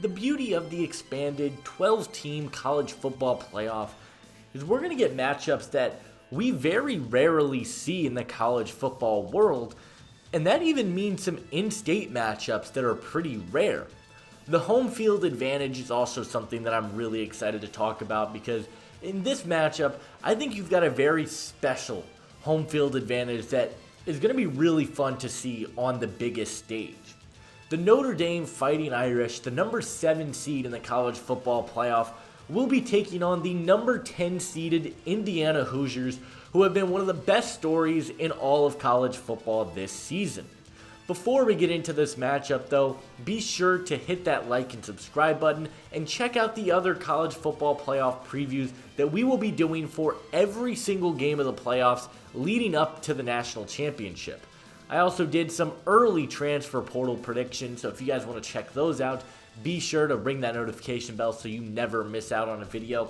The beauty of the expanded 12-team college football playoff is we're going to get matchups that we very rarely see in the college football world, and that even means some in-state matchups that are pretty rare. The home field advantage is also something that I'm really excited to talk about because in this matchup, I think you've got a very special home field advantage that is going to be really fun to see on the biggest stage. The Notre Dame Fighting Irish, the number 7 seed in the college football playoff, will be taking on the number 10 seeded Indiana Hoosiers, who have been one of the best stories in all of college football this season. Before we get into this matchup though, be sure to hit that like and subscribe button and check out the other college football playoff previews that we will be doing for every single game of the playoffs leading up to the national championship. I also did some early transfer portal predictions, so if you guys want to check those out, be sure to ring that notification bell so you never miss out on a video.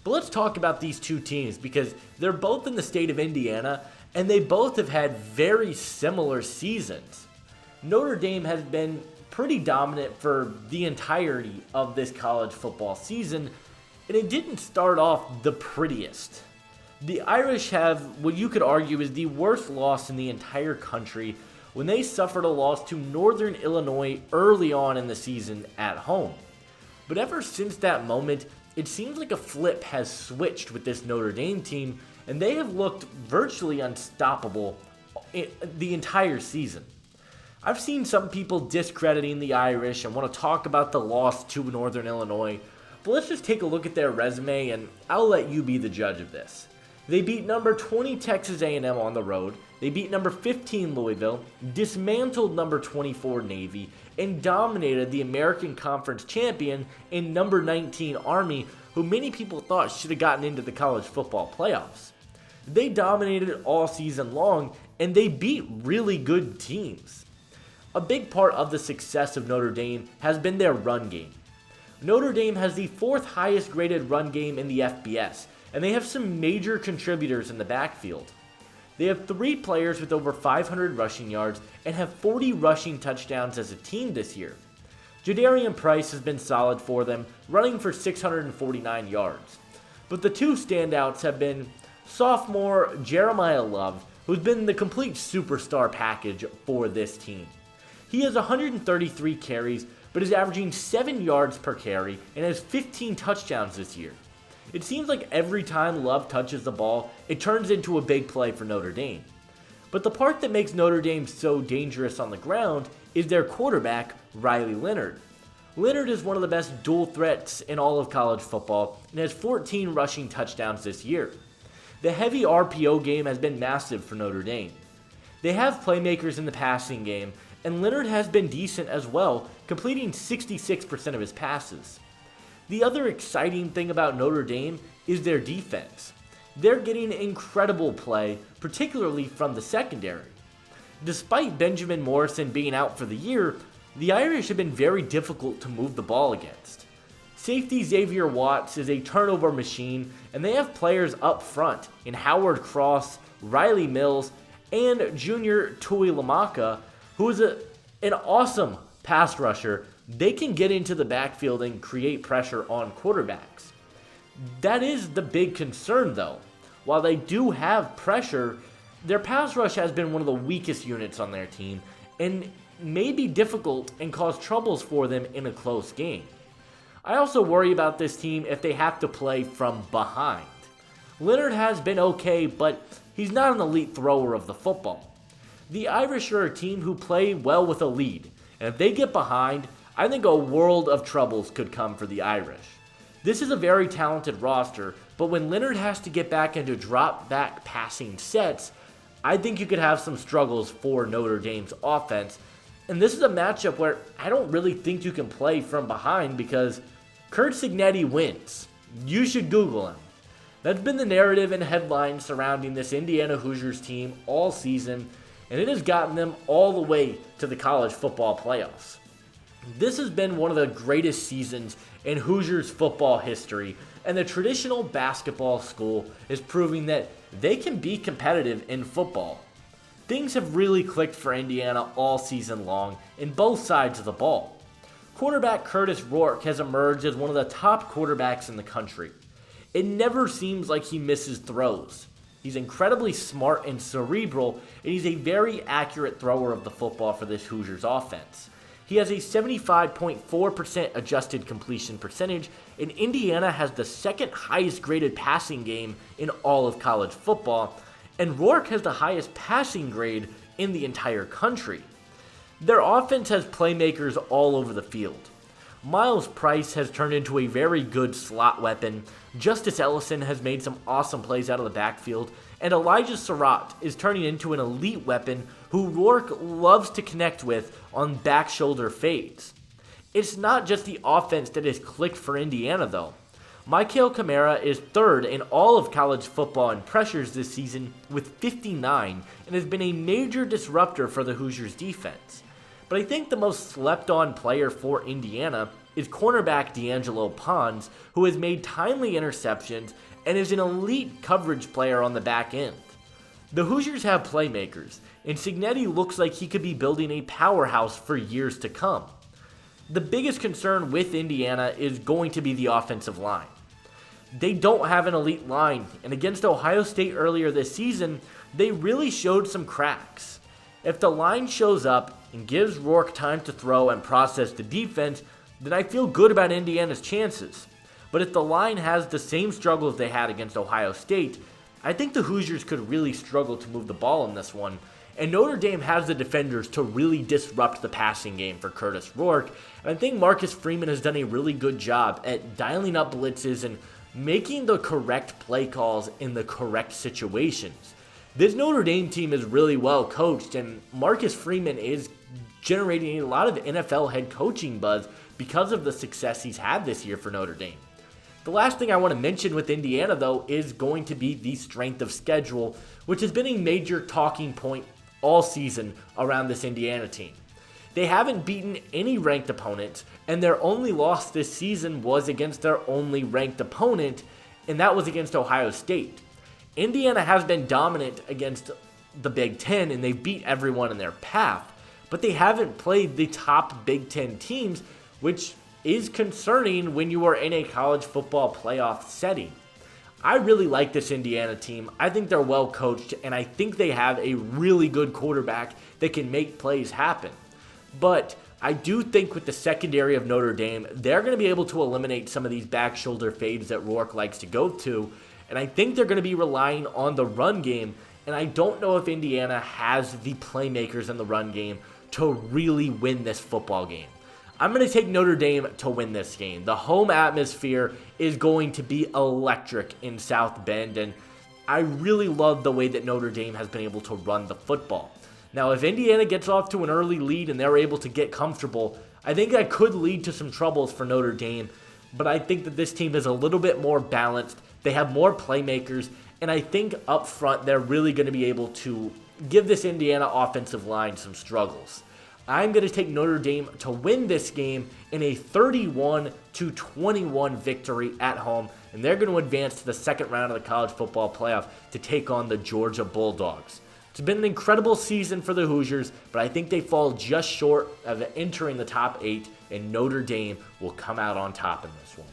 But let's talk about these two teams because they're both in the state of Indiana and they both have had very similar seasons. Notre Dame has been pretty dominant for the entirety of this college football season, and it didn't start off the prettiest. The Irish have what you could argue is the worst loss in the entire country when they suffered a loss to Northern Illinois early on in the season at home. But ever since that moment, it seems like a flip has switched with this Notre Dame team, and they have looked virtually unstoppable the entire season. I've seen some people discrediting the Irish and want to talk about the loss to Northern Illinois, but let's just take a look at their resume and I'll let you be the judge of this. They beat number 20 Texas A&M on the road, they beat number 15 Louisville, dismantled number 24 Navy, and dominated the American Conference champion in number 19 Army, who many people thought should have gotten into the college football playoffs. They dominated all season long, and they beat really good teams. A big part of the success of Notre Dame has been their run game. Notre Dame has the 4th highest graded run game in the FBS, and they have some major contributors in the backfield. They have 3 players with over 500 rushing yards and have 40 rushing touchdowns as a team this year. Jadarian Price has been solid for them, running for 649 yards. But the two standouts have been sophomore Jeremiah Love, who's been the complete superstar package for this team. He has 133 carries, but is averaging 7 yards per carry and has 15 touchdowns this year. It seems like every time Love touches the ball, it turns into a big play for Notre Dame. But the part that makes Notre Dame so dangerous on the ground is their quarterback, Riley Leonard. Leonard is one of the best dual threats in all of college football and has 14 rushing touchdowns this year. The heavy RPO game has been massive for Notre Dame. They have playmakers in the passing game, and Leonard has been decent as well, completing 66% of his passes. The other exciting thing about Notre Dame is their defense. They're getting incredible play, particularly from the secondary. Despite Benjamin Morrison being out for the year, the Irish have been very difficult to move the ball against. Safety Xavier Watts is a turnover machine, and they have players up front in Howard Cross, Riley Mills, and junior Tui Lamaka, who is an awesome pass rusher. They can get into the backfield and create pressure on quarterbacks. That is the big concern though. While they do have pressure, their pass rush has been one of the weakest units on their team and may be difficult and cause troubles for them in a close game. I also worry about this team if they have to play from behind. Leonard has been okay, but he's not an elite thrower of the football. The Irish are a team who play well with a lead, and if they get behind, I think a world of troubles could come for the Irish. This is a very talented roster, but when Leonard has to get back into drop-back passing sets, I think you could have some struggles for Notre Dame's offense. And this is a matchup where I don't really think you can play from behind because Curt Cignetti wins. You should Google him. That's been the narrative and headlines surrounding this Indiana Hoosiers team all season, and it has gotten them all the way to the college football playoffs. This has been one of the greatest seasons in Hoosiers football history, and the traditional basketball school is proving that they can be competitive in football. Things have really clicked for Indiana all season long in both sides of the ball. quarterback Curtis Rourke has emerged as one of the top quarterbacks in the country. It never seems like he misses throws. He's incredibly smart and cerebral, and he's a very accurate thrower of the football for this Hoosiers offense. He has a 75.4% adjusted completion percentage, and Indiana has the second highest graded passing game in all of college football, and Rourke has the highest passing grade in the entire country. Their offense has playmakers all over the field. Miles Price has turned into a very good slot weapon, Justice Ellison has made some awesome plays out of the backfield, and Elijah Surratt is turning into an elite weapon who Rourke loves to connect with on back shoulder fades. It's not just the offense that has clicked for Indiana though. Michael Kamara is third in all of college football in pressures this season with 59 and has been a major disruptor for the Hoosiers defense. But I think the most slept on player for Indiana is cornerback D'Angelo Pons, who has made timely interceptions and is an elite coverage player on the back end. The Hoosiers have playmakers, and Cignetti looks like he could be building a powerhouse for years to come. The biggest concern with Indiana is going to be the offensive line. They don't have an elite line, and against Ohio State earlier this season, they really showed some cracks. If the line shows up and gives Rourke time to throw and process the defense, then I feel good about Indiana's chances. But if the line has the same struggles they had against Ohio State, I think the Hoosiers could really struggle to move the ball in this one. And Notre Dame has the defenders to really disrupt the passing game for Curtis Rourke. And I think Marcus Freeman has done a really good job at dialing up blitzes and making the correct play calls in the correct situations. This Notre Dame team is really well coached, and Marcus Freeman is generating a lot of NFL head coaching buzz because of the success he's had this year for Notre Dame. The last thing I want to mention with Indiana, though, is going to be the strength of schedule, which has been a major talking point all season around this Indiana team. They haven't beaten any ranked opponents, and their only loss this season was against their only ranked opponent, and that was against Ohio State. Indiana has been dominant against the Big Ten, and they beat everyone in their path, but they haven't played the top Big Ten teams, which is concerning when you are in a college football playoff setting. I really like this Indiana team. I think they're well coached, and I think they have a really good quarterback that can make plays happen. But I do think with the secondary of Notre Dame, they're going to be able to eliminate some of these back shoulder fades that Rourke likes to go to, and I think they're going to be relying on the run game, and I don't know if Indiana has the playmakers in the run game to really win this football game. I'm going to take Notre Dame to win this game. The home atmosphere is going to be electric in South Bend, and I really love the way that Notre Dame has been able to run the football. Now, if Indiana gets off to an early lead and they're able to get comfortable, I think that could lead to some troubles for Notre Dame, but I think that this team is a little bit more balanced. They have more playmakers, and I think up front they're really going to be able to give this Indiana offensive line some struggles. I'm going to take Notre Dame to win this game in a 31-21 victory at home, and they're going to advance to the second round of the college football playoff to take on the Georgia Bulldogs. It's been an incredible season for the Hoosiers, but I think they fall just short of entering the top 8, and Notre Dame will come out on top in this one.